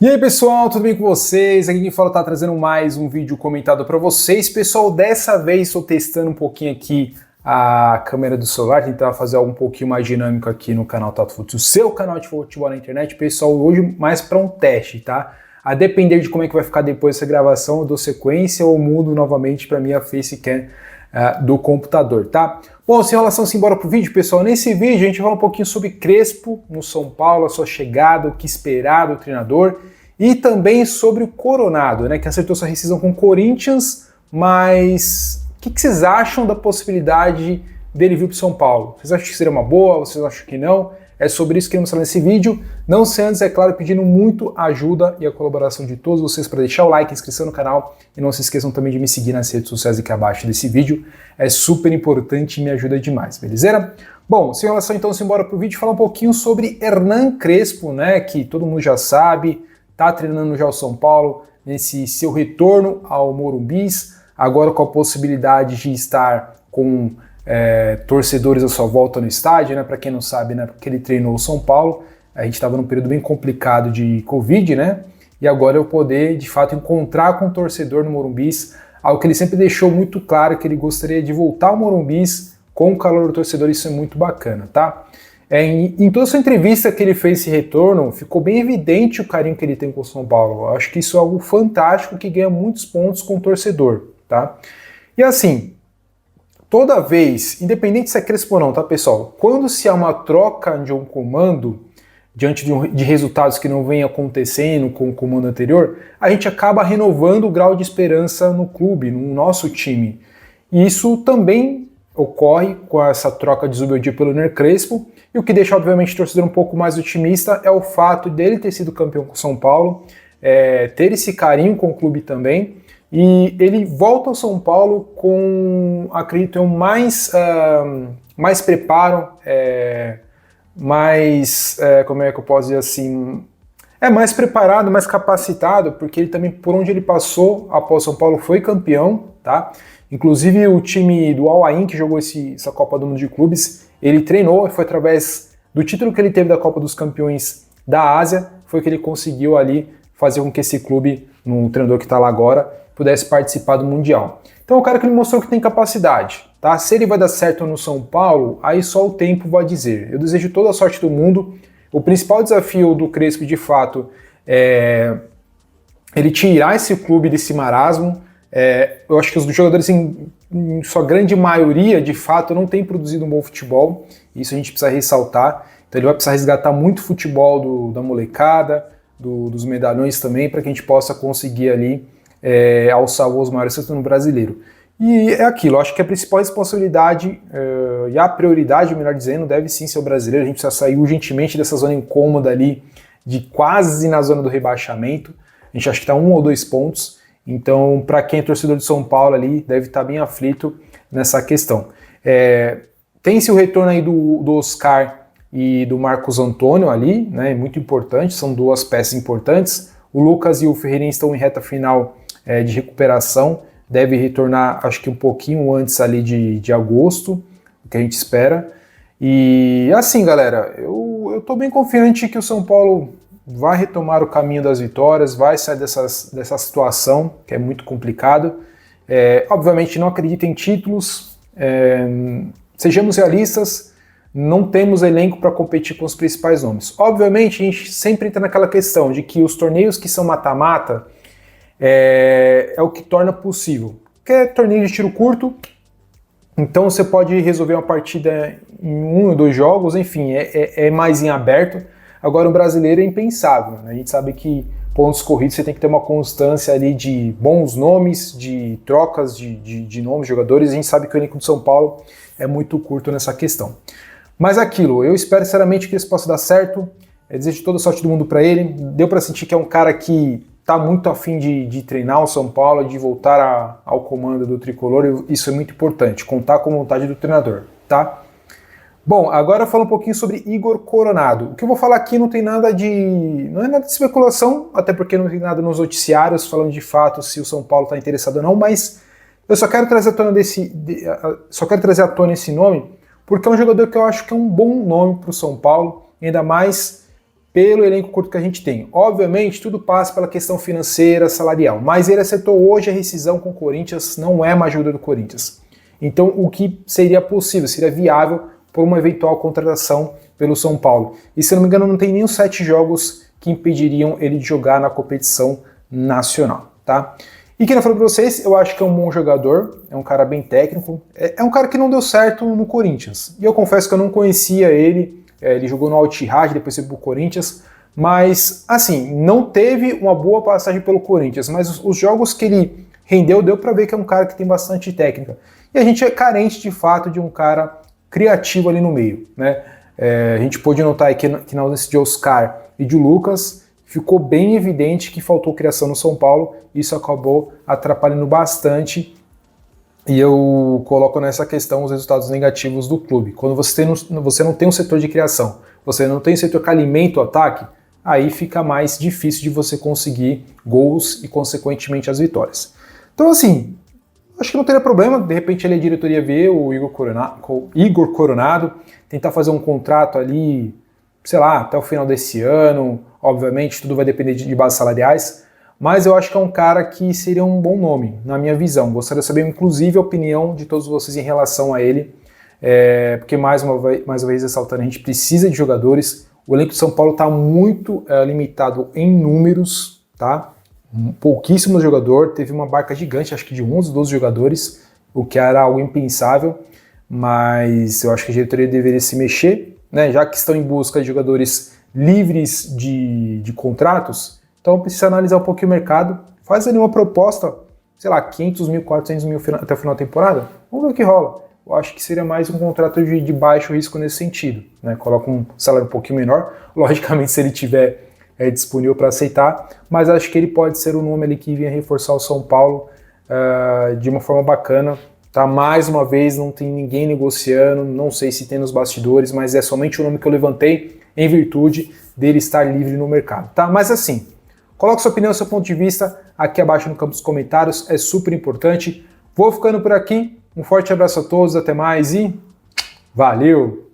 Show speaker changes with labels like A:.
A: E aí pessoal, tudo bem com vocês? Aqui quem fala tá trazendo mais um vídeo comentado para vocês. Pessoal, dessa vez estou testando um pouquinho aqui a câmera do celular, tentar fazer algo um pouquinho mais dinâmico aqui no canal Tato Fute, o seu canal de futebol na internet. Pessoal, hoje mais para um teste, tá? A depender de como é que vai ficar depois dessa gravação, eu dou sequência ou mudo novamente para minha facecam do computador, tá? Bom, sem enrolação, simbora pro vídeo, pessoal. Nesse vídeo a gente vai falar um pouquinho sobre Crespo no São Paulo, a sua chegada, o que esperar do treinador e também sobre o Coronado, né, que acertou sua rescisão com o Corinthians, mas o que vocês acham da possibilidade dele vir pro São Paulo? Vocês acham que seria uma boa? Vocês acham que não? É sobre isso que queremos falar nesse vídeo. Não sei antes, é claro, pedindo muito ajuda e a colaboração de todos vocês para deixar o like, inscrição no canal e não se esqueçam também de me seguir nas redes sociais aqui abaixo desse vídeo. É super importante e me ajuda demais, beleza? Bom, sem enrolação então, simbora pro vídeo falar um pouquinho sobre Hernan Crespo, né, que todo mundo já sabe, tá treinando já o São Paulo nesse seu retorno ao Morumbis, agora com a possibilidade de estar com torcedores à sua volta no estádio, né? Para quem não sabe, né? Porque ele treinou o São Paulo, a gente estava num período bem complicado de Covid, né? E agora eu poder, de fato, encontrar com o torcedor no Morumbis, algo que ele sempre deixou muito claro, que ele gostaria de voltar ao Morumbis com o calor do torcedor, isso é muito bacana, tá? Em toda essa entrevista que ele fez esse retorno, ficou bem evidente o carinho que ele tem com o São Paulo. Eu acho que isso é algo fantástico que ganha muitos pontos com o torcedor, tá? E assim, toda vez, independente se é Crespo ou não, tá, pessoal? Quando se há uma troca de um comando, diante de resultados que não vêm acontecendo com o comando anterior, a gente acaba renovando o grau de esperança no clube, no nosso time. E isso também ocorre com essa troca de Zubeldia pelo Hernan Crespo, e o que deixa, obviamente, o torcedor um pouco mais otimista é o fato dele ter sido campeão com o São Paulo, ter esse carinho com o clube também, e ele volta ao São Paulo com, acredito eu, mais preparo, como é que eu posso dizer assim, mais preparado, mais capacitado, porque ele também, por onde ele passou após São Paulo, foi campeão, tá? Inclusive o time do Al Ain, que jogou essa Copa do Mundo de Clubes, ele treinou, foi através do título que ele teve da Copa dos Campeões da Ásia, foi que ele conseguiu ali fazer com que esse clube, no treinador que está lá agora, pudesse participar do Mundial. Então é um cara que ele mostrou que tem capacidade, tá? Se ele vai dar certo no São Paulo, aí só o tempo vai dizer. Eu desejo toda a sorte do mundo. O principal desafio do Crespo, de fato, é ele tirar esse clube desse marasmo. Eu acho que os jogadores, em sua grande maioria, de fato, não têm produzido um bom futebol. Isso a gente precisa ressaltar. Então ele vai precisar resgatar muito futebol da molecada, dos medalhões também, para que a gente possa conseguir ali alçar voos maiores no brasileiro. E é aquilo, acho que a principal responsabilidade e a prioridade, melhor dizendo, deve sim ser o brasileiro. A gente precisa sair urgentemente dessa zona incômoda ali, de quase na zona do rebaixamento. A gente acha que está 1 ou 2 pontos. Então, para quem é torcedor de São Paulo ali, deve estar bem aflito nessa questão. Tem-se o retorno aí do Oscar e do Marcos Antônio ali, né, muito importante, são duas peças importantes. O Lucas e o Ferreirense estão em reta final de recuperação, deve retornar acho que um pouquinho antes ali de agosto, o que a gente espera. E assim, galera, eu estou bem confiante que o São Paulo vai retomar o caminho das vitórias, vai sair dessa situação, que é muito complicado. Obviamente não acredito em títulos, sejamos realistas, não temos elenco para competir com os principais nomes. Obviamente a gente sempre entra naquela questão de que os torneios que são mata-mata é o que torna possível. Porque é torneio de tiro curto, então você pode resolver uma partida em 1 ou 2 jogos, enfim, é mais em aberto. Agora o brasileiro é impensável, né? A gente sabe que pontos corridos você tem que ter uma constância ali de bons nomes, de trocas de nomes, jogadores, e a gente sabe que o elenco do São Paulo é muito curto nessa questão. Mas aquilo, eu espero sinceramente que isso possa dar certo, desejo toda a sorte do mundo para ele, deu para sentir que é um cara que está muito afim de treinar o São Paulo, de voltar ao comando do tricolor, isso é muito importante, contar com a vontade do treinador, tá? Bom, agora falando um pouquinho sobre Igor Coronado. O que eu vou falar aqui não é nada de especulação, até porque não tem nada nos noticiários falando de fato se o São Paulo está interessado ou não, mas eu só quero trazer à tona esse nome, porque é um jogador que eu acho que é um bom nome para o São Paulo, ainda mais pelo elenco curto que a gente tem. Obviamente, tudo passa pela questão financeira, salarial, mas ele acertou hoje a rescisão com o Corinthians, não é uma ajuda do Corinthians. Então, o que seria possível, seria viável por uma eventual contratação pelo São Paulo. E se eu não me engano, não tem nem os 7 jogos que impediriam ele de jogar na competição nacional, tá? E que eu falei pra vocês, eu acho que é um bom jogador, é um cara bem técnico, é um cara que não deu certo no Corinthians. E eu confesso que eu não conhecia ele, ele jogou no Al-Ittihad, depois foi pro Corinthians, mas, assim, não teve uma boa passagem pelo Corinthians, mas os jogos que ele rendeu, deu pra ver que é um cara que tem bastante técnica. E a gente é carente, de fato, de um cara criativo ali no meio, né? A gente pôde notar aqui que na ausência de Oscar e de Lucas, ficou bem evidente que faltou criação no São Paulo, isso acabou atrapalhando bastante, e eu coloco nessa questão os resultados negativos do clube. Quando você não tem um setor de criação, você não tem um setor que alimenta o ataque, aí fica mais difícil de você conseguir gols e, consequentemente, as vitórias. Então, assim, acho que não teria problema, de repente ele é diretoria ver o Igor Coronado, tentar fazer um contrato ali, sei lá, até o final desse ano. Obviamente tudo vai depender de bases salariais, mas eu acho que é um cara que seria um bom nome, na minha visão. Gostaria de saber, inclusive, a opinião de todos vocês em relação a ele, porque mais uma vez ressaltando, a gente precisa de jogadores. O elenco de São Paulo está muito limitado em números, tá? Pouquíssimo jogador, teve uma barca gigante, acho que de 11, 12 jogadores, o que era algo impensável, mas eu acho que a diretoria deveria se mexer, né? Já que estão em busca de jogadores livres de contratos, então precisa analisar um pouquinho o mercado, faz ali uma proposta, sei lá, 500 mil, 400 mil até o final da temporada, vamos ver o que rola. Eu acho que seria mais um contrato de baixo risco nesse sentido, né? Coloca um salário um pouquinho menor, logicamente se ele tiver disponível para aceitar, mas acho que ele pode ser o nome ali que vinha reforçar o São Paulo de uma forma bacana. Tá, mais uma vez, não tem ninguém negociando, não sei se tem nos bastidores, mas é somente o nome que eu levantei em virtude dele estar livre no mercado, tá? Mas assim, coloque sua opinião, seu ponto de vista aqui abaixo no campo dos comentários, é super importante. Vou ficando por aqui, um forte abraço a todos, até mais e valeu!